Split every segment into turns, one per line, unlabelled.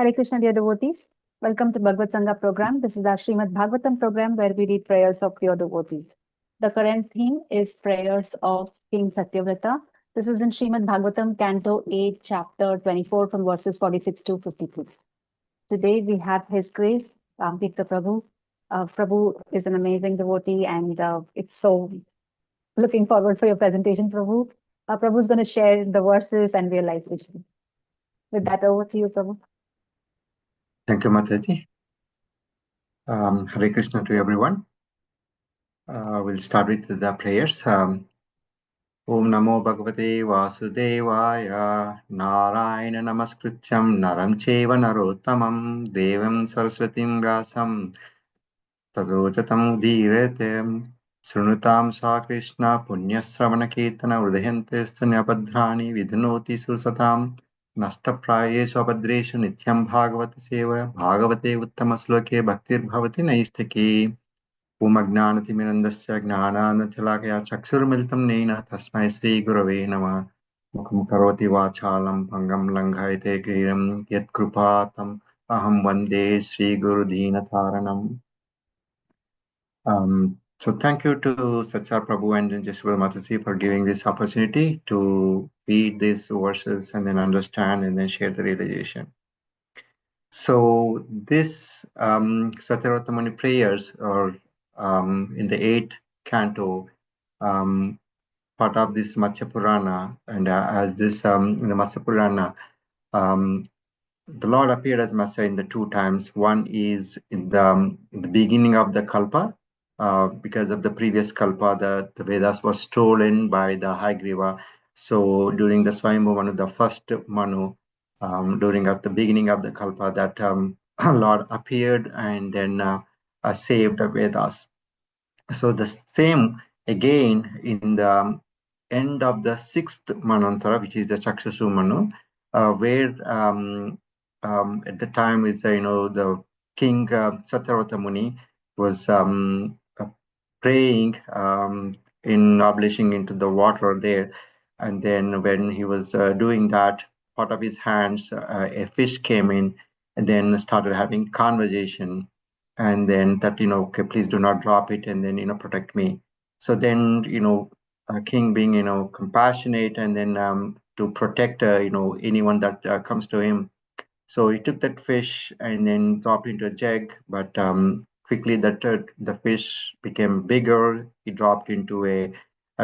Hare Krishna, dear devotees. Welcome to BhagavatSanga program. This is our Śrīmad Bhāgavatam program where we read prayers of pure devotees. The current theme is prayers of King Satyavrata. This is in Śrīmad Bhāgavatam, Canto 8, chapter 24, from verses 46 to 52. Today we have His Grace, Tirtha Prabhu. Prabhu is an amazing devotee, and it's so looking forward for your presentation, Prabhu. Prabhu is going to share the verses and realization. With that, over to you, Prabhu.
Thank you, Mataji. Hare Krishna to everyone. We'll start with the prayers. Om Namo Bhagavate Vasudevaya Narayana Namaskrityam Naram Cheva Narottamam Devam Saraswatim Vyasam Tadojatam Udhirete Srunutam Sa Krishna Punyasravana Kirtana Udayante Stanyapadrani Vidhanoti Sursatam Nashtaprayesu abhadreshu nityam bhagavata seva bhagavate uttamasloke bhaktir bhavati naistaki umajnanatimirandasya gnananachalakaya chakshurmilitam nena tasmai Sri Gurave namah mukham karoti vachalam pangam langhayate girim yat krupatam aham vande Sri Guru Deenataranam. So thank you to Satya Prabhu and Jeswal Mataji for giving this opportunity to read these verses and then understand and then share the realization. So this Satyavrata Muni prayers are in the 8th canto, part of this Matsya Purana, and as this in the Matsya Purana, the Lord appeared as Matsya in the 2 times. One is in the beginning of the Kalpa. Because of the previous Kalpa, the Vedas were stolen by the Haigriva. So during the Swayambhu Manu, the first Manu, during at the beginning of the Kalpa, that Lord appeared and then saved the Vedas. So the same again in the end of the 6th Manvantara, which is the Chakshasu Manu, where at the time is the King Satyavrata Muni was praying in oblation into the water there, and then when he was doing that, part of his hands, a fish came in and then started having conversation, and then that okay, please do not drop it, and then protect me. So then king being compassionate, and then to protect anyone that comes to him, so he took that fish and then dropped into a jug, but quickly the fish became bigger. He dropped into a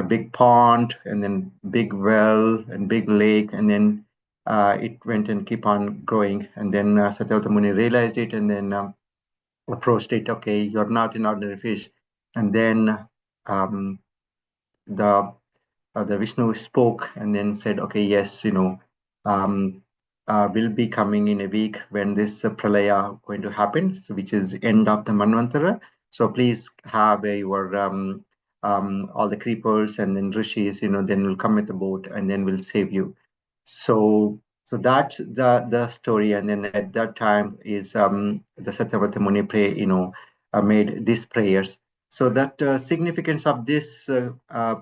big pond, and then big well and big lake, and then it went and keep on growing. And then Satyavrata Muni realized it, and then approached it. Okay, you're not an ordinary fish. And then the Vishnu spoke and then said, okay, yes, will be coming in a week when this pralaya going to happen, so which is end of the Manvantara. So please have your all the creepers and then rishis, then will come with the boat and then will save you. So that's the story. And then at that time is the Satyavrata Muni made these prayers. So that significance of this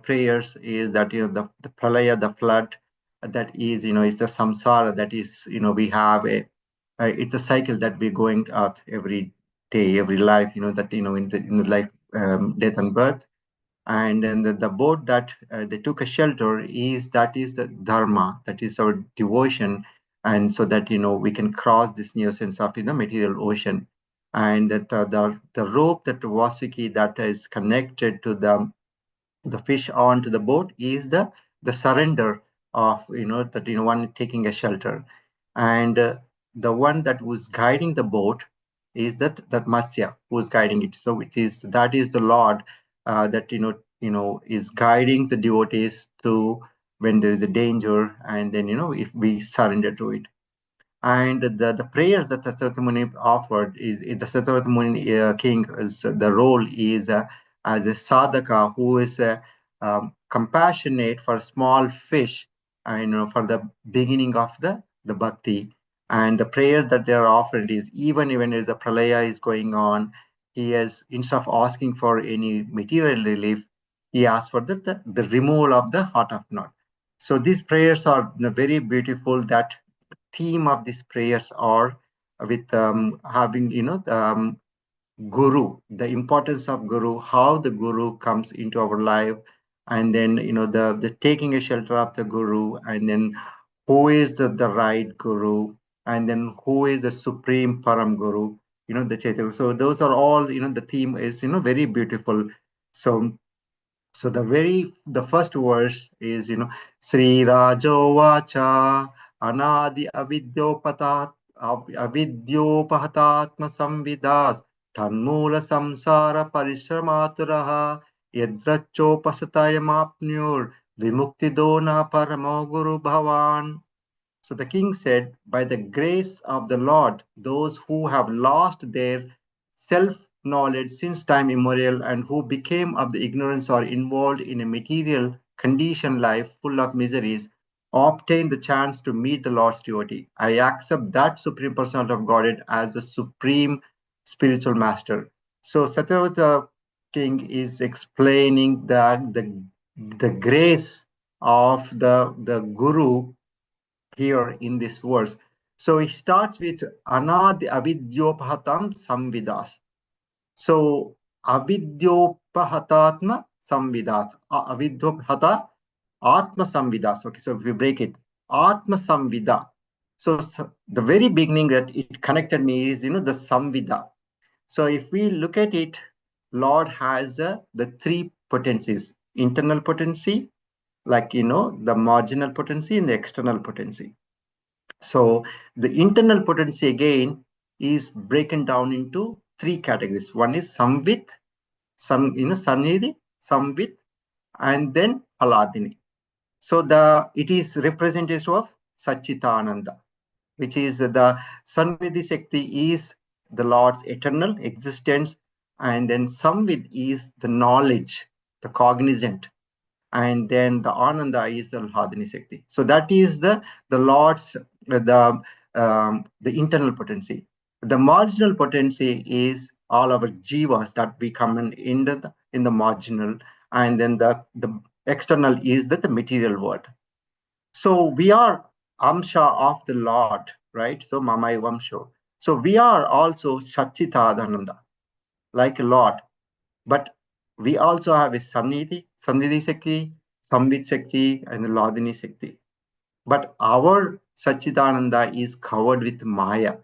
prayers is that the pralaya, the flood, that is it's the samsara, that is we have it's a cycle that we're going out every day, every life, that in the life, death and birth. And then the boat that they took a shelter that is the dharma, that is our devotion, and so that we can cross this nuisance of the material ocean. And that the rope, that Vasuki, that is connected to the fish onto the boat, is the surrender of that one taking a shelter. And the one that was guiding the boat is that Matsya who is guiding it. So that is the Lord that is guiding the devotees to when there is a danger, and then if we surrender to it. And the prayers that Satyavrata Muni offered is the Satyavrata Muni king is the role is as a sadhaka who is compassionate for small fish, and for the beginning of the bhakti. And the prayers that they are offered is even as the pralaya is going on, he has, instead of asking for any material relief, he asks for the removal of the heart of knot. So these prayers are very beautiful. That theme of these prayers are with having, guru, the importance of guru, how the guru comes into our life, and then the taking a shelter of the guru, and then who is the right guru, and then who is the supreme param guru, the Chaitanya. So those are all, the theme is very beautiful. So the first verse is, Sri Rajo Vacha Anadi Avidyopahatatma Samvidas Tanmula Samsara Parishramaturaha Yadrachopasatayamapnyur Vimuktidona Paramo Guru Bhavan. So the king said, by the grace of the Lord, those who have lost their self-knowledge since time immemorial and who became of the ignorance or involved in a material conditioned life full of miseries, obtain the chance to meet the Lord's devotee. I accept that Supreme Personality of Godhead as the supreme spiritual master. So Satyavrata king is explaining the grace of the Guru here in this verse. So he starts with Anadi Avidyopahatam Samvidas. So Avidyopahatatma Samvidas. Avidyopahata Atma Samvidas. Okay, so if we break it, Atma Samvida. So the very beginning that it connected me is, the Samvida. So if we look at it, Lord has the three potencies: internal potency, like, the marginal potency and the external potency. So the internal potency again is broken down into three categories. One is samvit, sannidhi, samvit, and then aladini. So it is representative of Satchitananda, which is the Sannidhi Shakti is the Lord's eternal existence, and then Samvit is the knowledge, the cognizant, and then the Ananda is the Hadini Shakti. So that is the Lord's the internal potency. The marginal potency is all our jivas that we come in the marginal, and then the external is the material world. So we are Amsha of the Lord, right? So Mamai Vamsho. So we are also Satchitananda, like a Lord. But we also have a Sannidhi Shakti, Samvit Shakti, and the Ladini Shakti. But our Satchitananda is covered with Maya,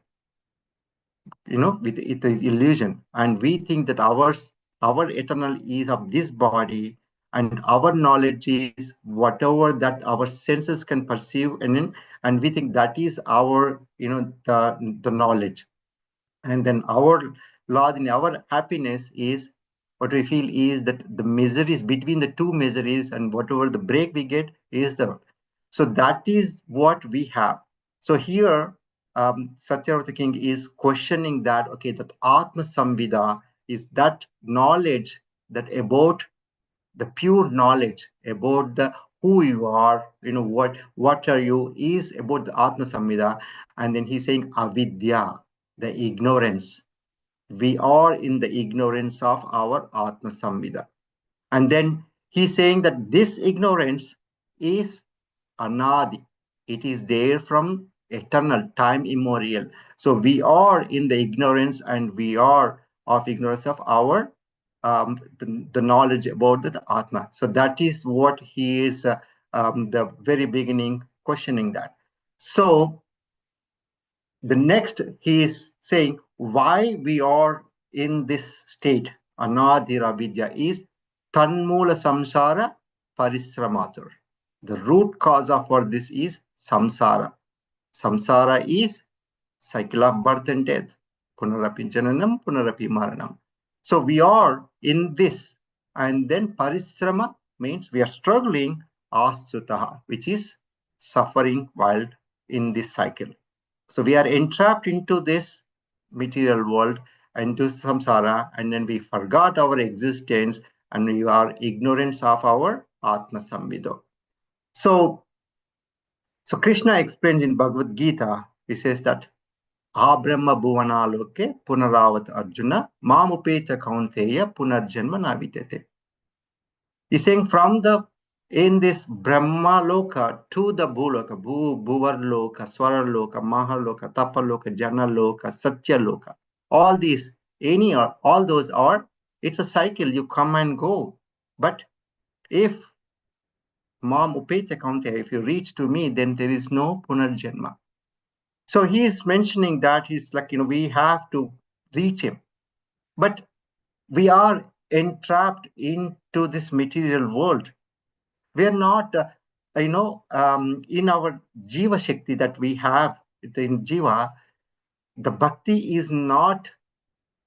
with it is illusion. And we think that our eternal is of this body, and our knowledge is whatever that our senses can perceive, and we think that is our, the knowledge. And then our Lord, in our happiness is what we feel is that the miseries between the two miseries, and whatever the break we get is so that is what we have. So here Satyavrata king is questioning that, okay, that Atma Samvida is that knowledge, that about the pure knowledge about the who you are, what are you, is about the Atma Samvida. And then he's saying avidya, the ignorance. We are in the ignorance of our Atma Samvida. And then he's saying that this ignorance is anadi. It is there from eternal, time immemorial. So we are in the ignorance, and we are of ignorance of our the knowledge about the Atma. So that is what he is the very beginning questioning that. So the next he is saying why we are in this state, Anadira Vidya, is Tanmula Samsara Parisramatur. The root cause of for this is samsara. Samsara is cycle of birth and death. Punarapi jananam, punarapi maranam. So we are in this, and then parisrama means we are struggling, asutaha, which is suffering while in this cycle. So we are entrapped into this material world, into samsara, and then we forgot our existence, and we are ignorance of our Atma Samvido. So Krishna explains in Bhagavad Gita, he says that Abrahma Bhuvanaloke Punaravat Arjuna Mamupeta Kaunteya Punarjanma Navidete. He's saying from the in this Brahma Loka to the Bhuloka, Bhuvar Loka, Swara Loka, Mahaloka, Tapaloka, Jana Loka, Satya Loka. All these, all those are, it's a cycle, you come and go. But if Mam Upete Kaunte, if you reach to me, then there is no Punarjanma. So he is mentioning that he's like, we have to reach him. But we are entrapped into this material world. We are not, in our Jiva Shakti that we have in Jiva, the Bhakti is not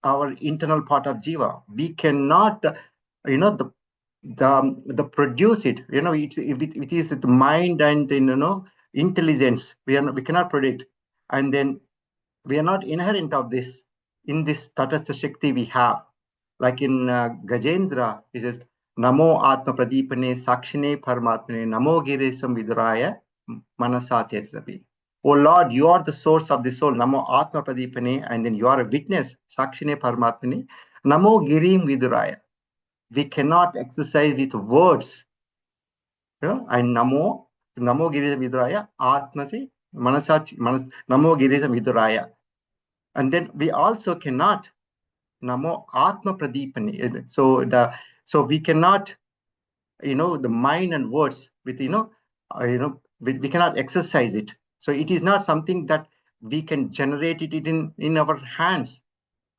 our internal part of Jiva. We cannot, the produce it. It is the mind and intelligence. We cannot predict, and then we are not inherent of this in this Tatastha Shakti we have. Like in Gajendra, it says, Namo Atma Pradipane Sakshine Paramatmane Namo Giresam Viduraya Manasatyasabi. Oh Lord, you are the source of the soul. Namo Atma Pradipane, and then you are a witness. Sakshine Paramatmane Namo Girim Viduraya. We cannot exercise with words. And Namo Giresam Viduraya Atmasi Manasati Namo Giresam Viduraya. And then we also cannot Namo Atma Pradipani. So we cannot, the mind and words with, we cannot exercise it. So it is not something that we can generate it in our hands.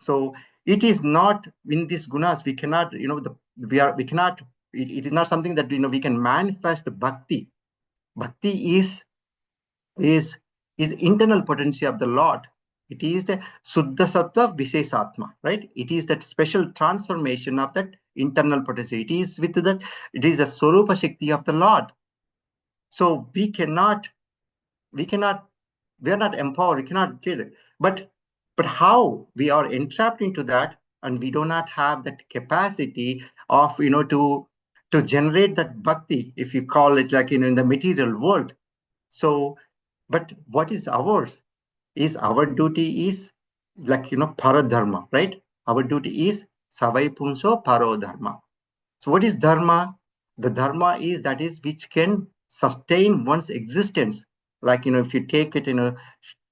So it is not in these gunas. We cannot, we cannot. It is not something that we can manifest the bhakti. Bhakti is internal potency of the Lord. It is the Suddha Sattva Visesatma, right? It is that special transformation of that internal potency. It is with that, it is a Swarupa Shakti of the Lord. So we are not empowered, we cannot get it. But how we are entrapped into that, and we do not have that capacity of, to generate that bhakti, if you call it like, in the material world. So, but what is ours? Is our duty is like, paradharma, right? Our duty is savai punso parodharma. So what is dharma? The dharma is that is which can sustain one's existence. Like, if you take it in a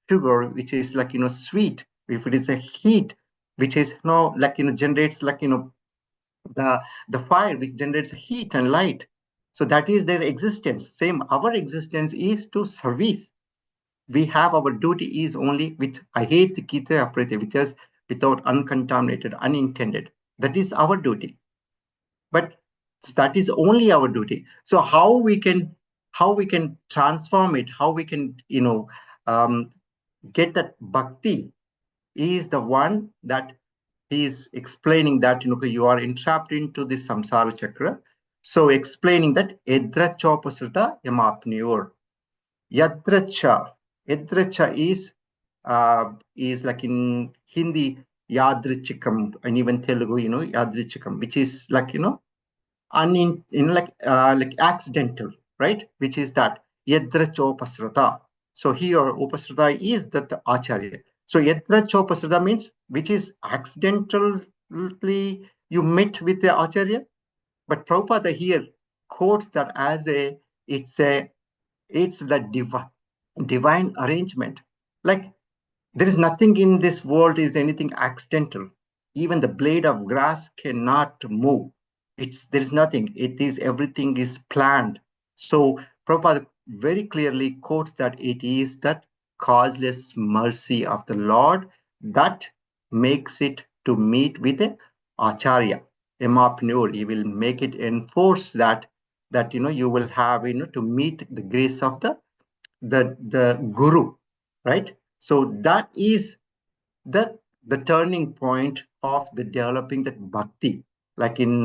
sugar, which is like, sweet, if it is a heat, which is like, generates like, the fire, which generates heat and light. So that is their existence. Same, our existence is to service. We have our duty is only with ahete kita aprite, which is without uncontaminated, unintended. That is our duty. But that is only our duty. So how we can transform it, how we can get that bhakti is the one that he is explaining, that you are entrapped into this samsara chakra. So explaining that edra chopasrita yamapniyor. Yadracha is like in Hindi yadrichikam, and even Telugu, yadrichikam, which is like, like accidental, right? Which is that yadrachopasrata. So here upasrata is that acharya. So yadrachopasrata means which is accidentally you met with the acharya. But Prabhupada here quotes that as it's the divine arrangement. Like, there is nothing in this world is anything accidental. Even the blade of grass cannot move. There is nothing. Everything is planned. So Prabhupada very clearly quotes that it is that causeless mercy of the Lord that makes it to meet with the Acharya. Emapnur, he will make it enforce that you will have to meet the grace of the guru, right? So that is the turning point of the developing that bhakti. Like in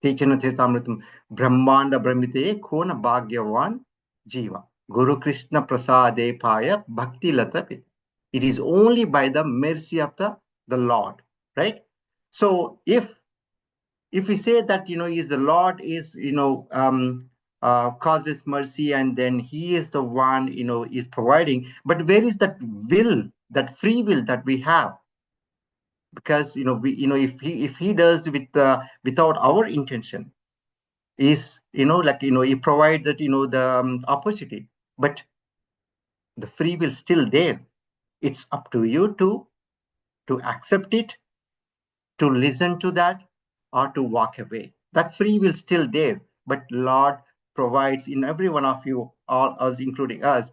Tejana Tirthamritam, Brahmanda Brahmite Kona Bhagyavan Jiva. Guru Krishna Prasade Paya Bhakti Lata Pita. It is only by the mercy of the Lord, right? So if we say that is the Lord is causeless mercy, and then he is the one is providing, but where is that will, that free will that we have? Because if he does without our intention, is, he provides that, the opportunity, but the free will still there. It's up to you to accept it, to listen to that, or to walk away. That free will still there, but Lord provides in every one of you, all us, including us,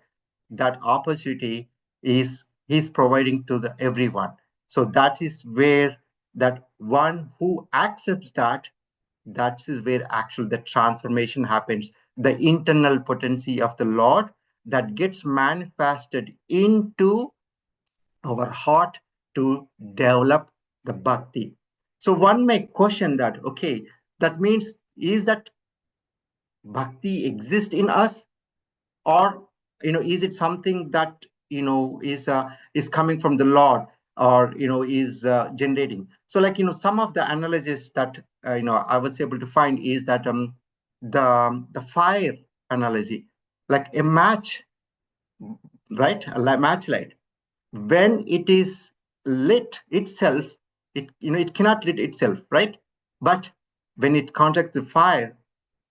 that opportunity is He's providing to the everyone. So that is where that one who accepts that is where actually the transformation happens. The internal potency of the Lord that gets manifested into our heart to develop the bhakti. So one may question that, okay, that means, is that bhakti exist in us, or is it something that is coming from the Lord, or is generating? So, like, some of the analogies that I was able to find is that the fire analogy, like a match, right? A match light, when it is lit itself, it cannot lit itself, right? But when it contacts the fire,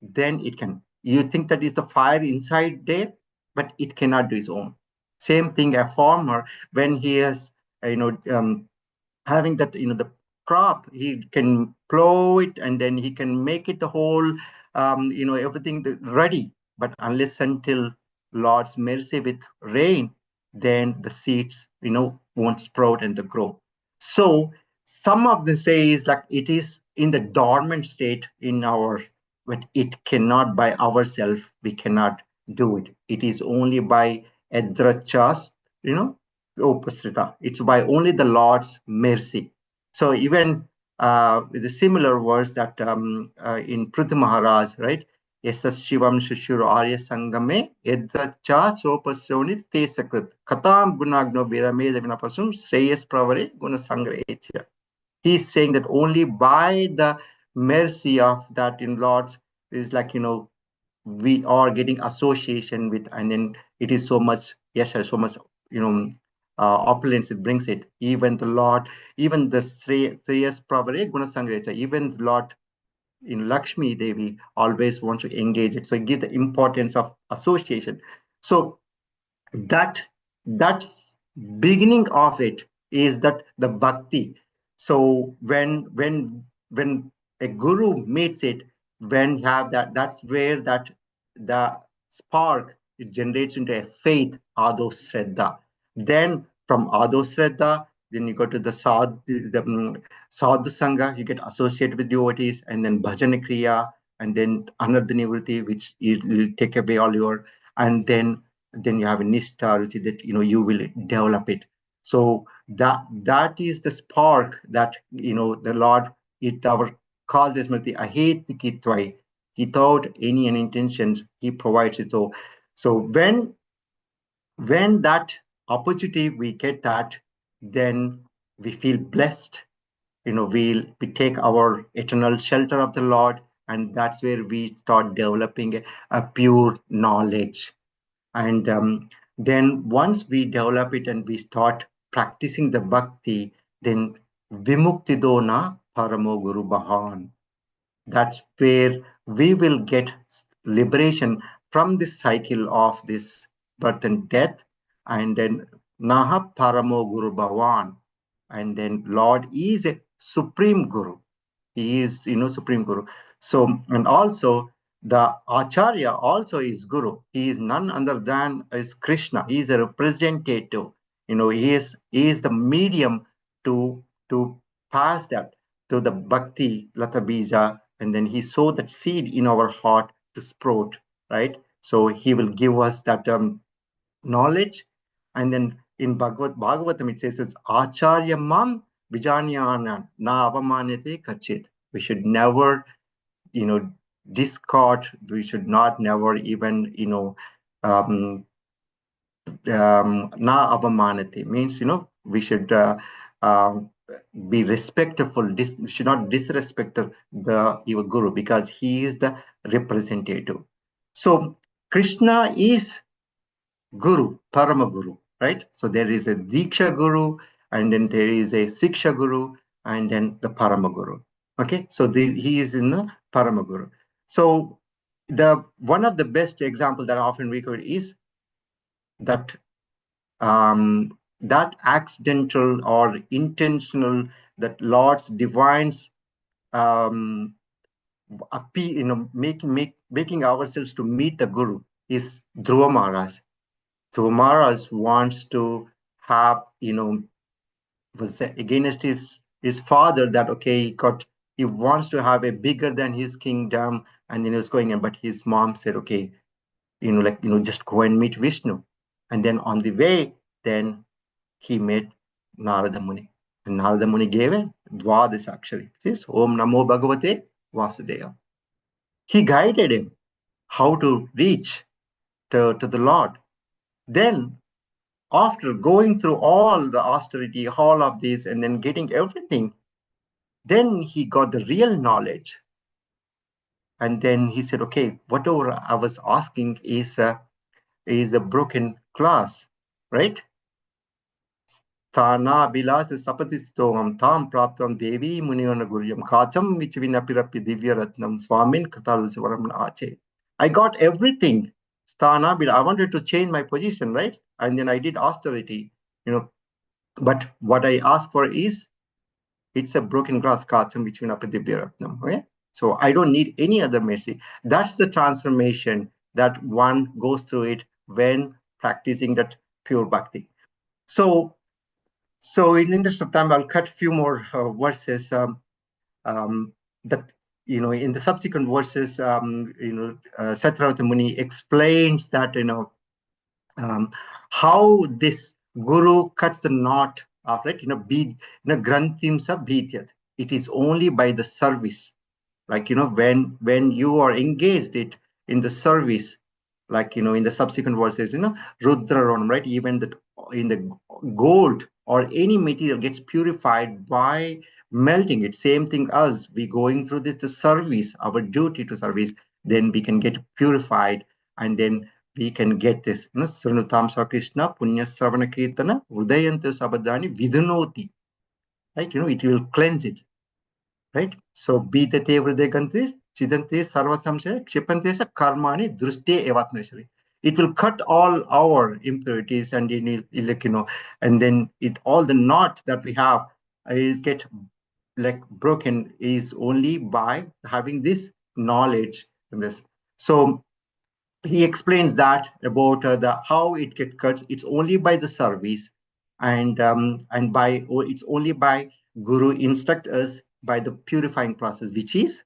then it can. You think that is the fire inside there, but it cannot do its own. Same thing, a farmer, when he is having that, the crop, he can plow it, and then he can make it the whole, everything ready. But unless until Lord's mercy with rain, then the seeds won't sprout and grow. So some of the say is like it is in the dormant state in our, but it cannot by ourselves, we cannot do it. It is only by edrachas, you know opusrita. It's by only the Lord's mercy. So even with the similar words that in Prithvi Maharaj, right? Yasas Shivam Shushur Arya Sangame Edracha Sopasyonit Tesakrit Katam Gunagno Virameda Vinapasum Sayas Pravare Guna Sangra. He's saying that only by the mercy of that in Lord's is like, we are getting association with, and then it is so much, yes, so much, opulence it brings it. Even the Lord, even the Shreyas Pravare Gunasangreta, even the Lord in Lakshmi Devi always wants to engage it. So it gives the importance of association. So that that's beginning of it is that the bhakti. So when a guru meets it, when you have that's where that the spark, it generates into a faith, ado shraddha. Then from ado shraddha, then you go to the sadhu sangha, you get associated with devotees, and then bhajana kriya, and then another nivritti, which will take away all your, and then you have a nishta, which is that you will develop it. So that is the spark that the Lord, it our called as mati ahet kitvai, without any intentions, He provides it. So when that opportunity we get that, then we feel blessed. We take our eternal shelter of the Lord, and that's where we start developing a pure knowledge. And then once we develop it and we start practicing the bhakti, then vimuktidona paramo guru bahan. That's where we will get liberation from this cycle of this birth and death. And then naha paramo guru bhavan. And then Lord is a supreme guru. He is, supreme guru. So, and also the acharya also is guru. He is none other than is Krishna. He is a representative. He is the medium to pass that to the bhakti lata bija, and then he sowed that seed in our heart to sprout, right? So he will give us that knowledge. And then in Bhagavatam, it says it's acharya mam vijanyana na avamanete kachit. We should never, discard. We should not never even, na avamanate means, we should be respectful. We should not disrespect your guru, because he is the representative. So Krishna is Guru, Parama Guru, right? So there is a Diksha Guru, and then there is a Siksha Guru, and then the Parama Guru. Okay, so he is in the Parama Guru. So one of the best examples that I often record is that that accidental or intentional, that Lord's divines making ourselves to meet the Guru is Dhruva Maharaj. Dhruva Maharaj wants to have, was against his father, that okay, he wants to have a bigger than his kingdom, and then he was going in, but his mom said, okay, just go and meet Vishnu. And then on the way, then he met Narada Muni. And Narada Muni gave a Dvadash Akshari. Says, Om Namo Bhagavate Vasudeva. He guided him how to reach to the Lord. Then, after going through all the austerity, all of this, and then getting everything, then he got the real knowledge. And then he said, okay, whatever I was asking is a broken glass, right? Thana bilas sapatistoam tham praptam devi muniyana guryam kacham vichvinapirapi divyaratnam swamin katalsvaram ache. I got everything. Sthana, I wanted to change my position, right? And then I did austerity, but what I asked for is, it's a broken glass kacham vichvinapirapi divyaratnam, okay? So I don't need any other mercy. That's the transformation that one goes through it when practicing that pure bhakti. So in the interest of time, I'll cut a few more verses that, in the subsequent verses, Satyavrata Muni explains that, how this Guru cuts the knot of, right, granthim sa bhityat. It is only by the service. Like, when you are engaged in the service, like, in the subsequent verses, Rudra Ronam, right? Even that in the gold or any material gets purified by melting it. Same thing as we going through this, the service, our duty to service, then we can get purified, and then we can get this, Srunutam Sa Krishna, Punya Savana Kirtana, Udayantu Sabadani, Vidunoti, right? It will cleanse it, right? So Bítate Vridegantis, Chidante Sarvasamse, Kshipante sa Karmani, Druste Evatneshari. It will cut all our impurities, and and then all the knot that we have is get like broken is only by having this knowledge in this. So he explains that about the how it get cuts. It's only by the service, and it's only by Guru instruct us by the purifying process, which is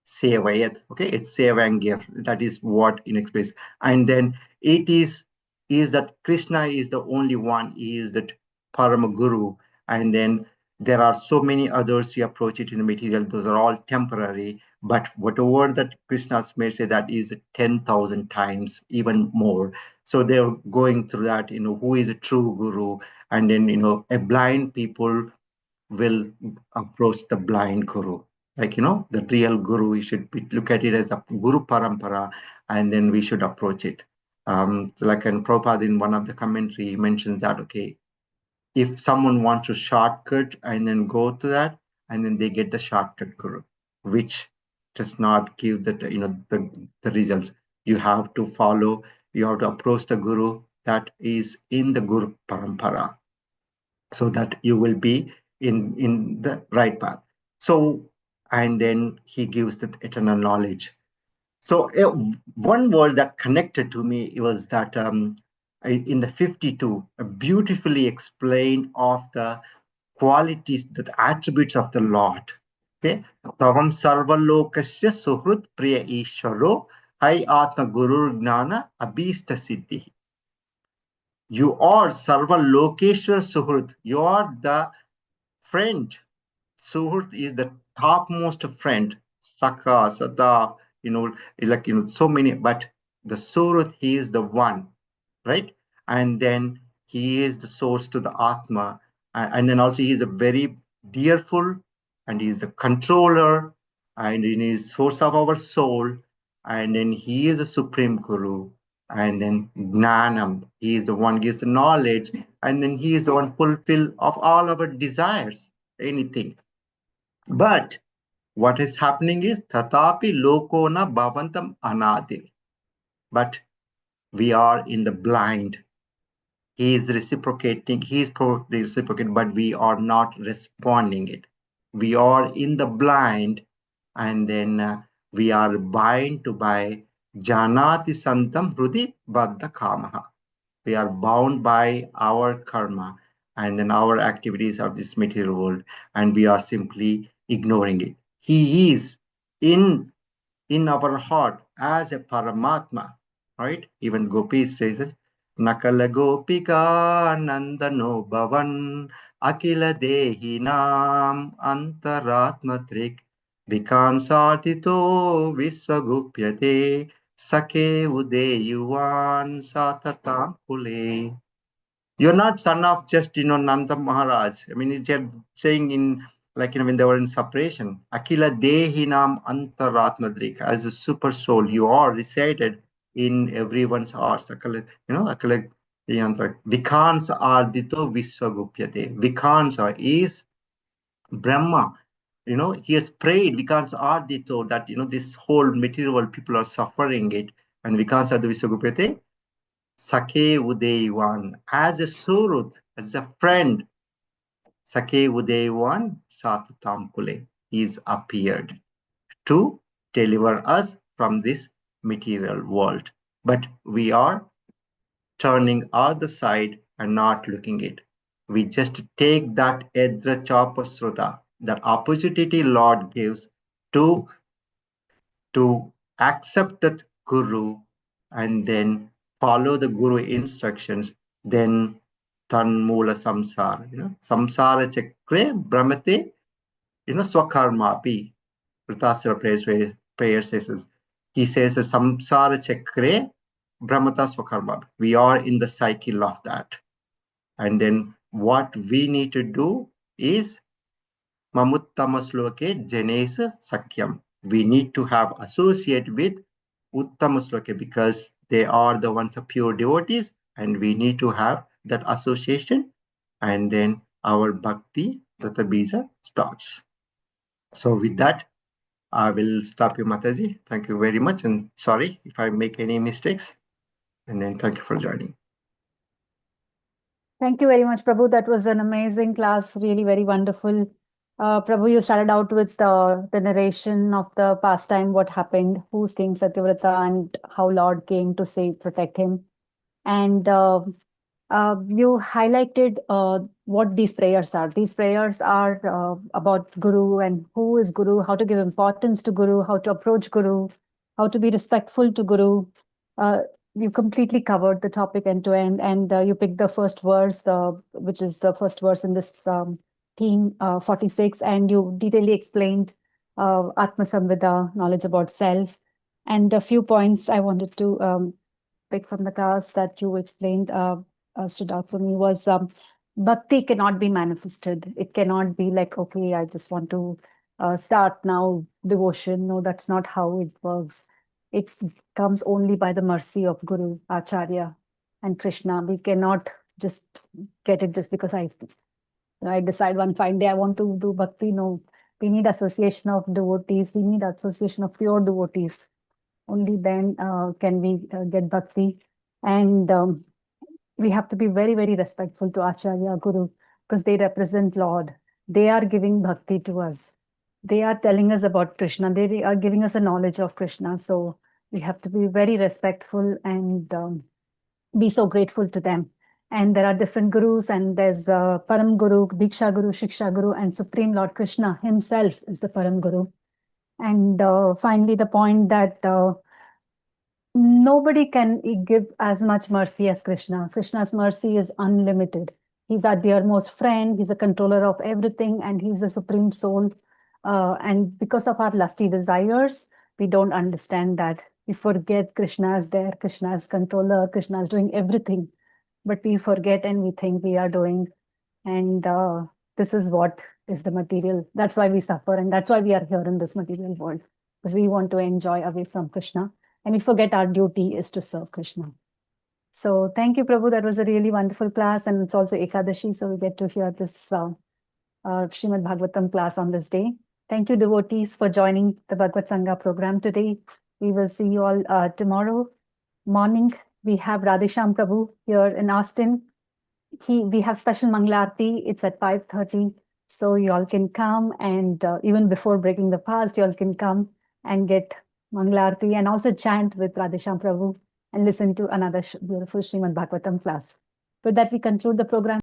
sevayat. Okay, it's sevangir. That is what in explains. And then it is that Krishna is the only one. He is that Parama Guru, and then there are so many others. You approach it in the material; those are all temporary. But whatever that Krishna's may say, that is 10,000 times, even more. So they're going through that. Who is a true Guru, and then a blind people will approach the blind Guru. Like, the real Guru, we should look at it as a Guru Parampara, and then we should approach it. Like in Prabhupada, in one of the commentary, mentions that, okay, if someone wants to shortcut and then go to that, and then they get the shortcut Guru, which does not give the results. You have to follow, you have to approach the Guru that is in the Guru Parampara, so that you will be in the right path. So, and then he gives the eternal knowledge. So one word that connected to me was that in the 52, beautifully explained of the qualities, the attributes of the Lord. Okay, Tavam Sarvalokasya Suhrut Priya Ishwaro Hai Atma Guru Gnana Abhista Siddhi. You are Sarva Lokeshwar Suhrut. You are the friend. Suhrt is the topmost friend. Saka, Sada, so many, but the Suhrt, he is the one, right? And then he is the source to the Atma. And then also he is a very dearful, and he is the controller, and he is source of our soul. And then he is the supreme Guru. And then Gnanam, he is the one gives the knowledge, and then he is the one fulfill of all our desires, anything. But what is happening is tatapi lokona bhavantam anadir. But we are in the blind. He is reciprocating, he is probably reciprocating, but we are not responding it. We are in the blind, and then we are bound to by janati santam hrudi baddha kamaha. We are bound by our karma and then our activities of this material world, and we are simply ignoring it. He is in our heart as a Paramatma, right? Even Gopi says it. Nakala Gopika Nandano Bhavan Akila Dehi Nam Antaratmatrik Vikansatito Viswagupyate Sake Udeyuvan Satatam Kule. You're not son of just, Nanda Maharaj. I mean, it's just saying in, like, when they were in separation, Akila Dehinam Antaratmadrik, as a super soul, you are recited in everyone's hearts. Akila, Akila Vikansa Ardito Viswagupyate. Vikansa is Brahma. He has prayed Vikansa Ardito that, this whole material world people are suffering it. And Vikansa Viswagupyate, Sake Udevan, as a surut, as a friend, Sake Udevan Satatam Kule, is appeared to deliver us from this material world. But we are turning other side and not looking it. We just take that Edra Chapasruta, that opportunity Lord gives to accept that Guru and then follow the Guru instructions, then Tanmula Samsara, Samsara Chakre Brahmate, Swakarma Pi. Vritasura prayer says, he says, Samsara Chakre Brahmata Swakarma. We are in the cycle of that. And then what we need to do is Mamuttamasloke Janesa Sakyam. We need to have associate with Uttamasloke because they are the ones of pure devotees, and we need to have that association, and then our bhakti, Tata Bija, starts. So with that, I will stop you, Mataji. Thank you very much, and sorry if I make any mistakes. And then thank you for joining.
Thank you very much, Prabhu. That was an amazing class, really very wonderful. Prabhu, you started out with the narration of the pastime, what happened, who's King Satyavrata, and how Lord came to protect him. And you highlighted what these prayers are. These prayers are about Guru and who is Guru, how to give importance to Guru, how to approach Guru, how to be respectful to Guru. You completely covered the topic end to end, and you picked the first verse, which is the first verse in this theme, 46, and you detailedly explained Atma Samvida, knowledge about self. And a few points I wanted to pick from the class that you explained stood out for me was bhakti cannot be manifested. It cannot be like, okay, I just want to start now devotion. No, that's not how it works. It comes only by the mercy of Guru, Acharya, and Krishna. We cannot just get it just because I decide one fine day I want to do bhakti. No, we need association of devotees. We need association of pure devotees. Only then can we get bhakti. And we have to be very, very respectful to Acharya, Guru, because they represent Lord. They are giving bhakti to us. They are telling us about Krishna. They are giving us a knowledge of Krishna. So we have to be very respectful and be so grateful to them. And there are different gurus, and there's Param Guru, Diksha Guru, Shiksha Guru, and Supreme Lord Krishna himself is the Param Guru. And finally, the point that nobody can give as much mercy as Krishna. Krishna's mercy is unlimited. He's our dearmost friend. He's a controller of everything, and he's a supreme soul. And because of our lusty desires, we don't understand that. We forget Krishna is there, Krishna is controller, Krishna is doing everything. But we forget and we think we are doing. And this is what is the material. That's why we suffer, and that's why we are here in this material world, because we want to enjoy away from Krishna. And we forget our duty is to serve Krishna. So thank you, Prabhu. That was a really wonderful class. And it's also Ekadashi, so we get to hear this Śrīmad Bhagavatam class on this day. Thank you, devotees, for joining the BhagavatSanga program today. We will see you all tomorrow morning. We have Radhesham Prabhu here in Austin. We have special Mangalarti. It's at 5:30. So you all can come, and even before breaking the fast, you all can come and get Mangalarti and also chant with Radhesham Prabhu and listen to another beautiful Śrīmad Bhagavatam class. With that, we conclude the program.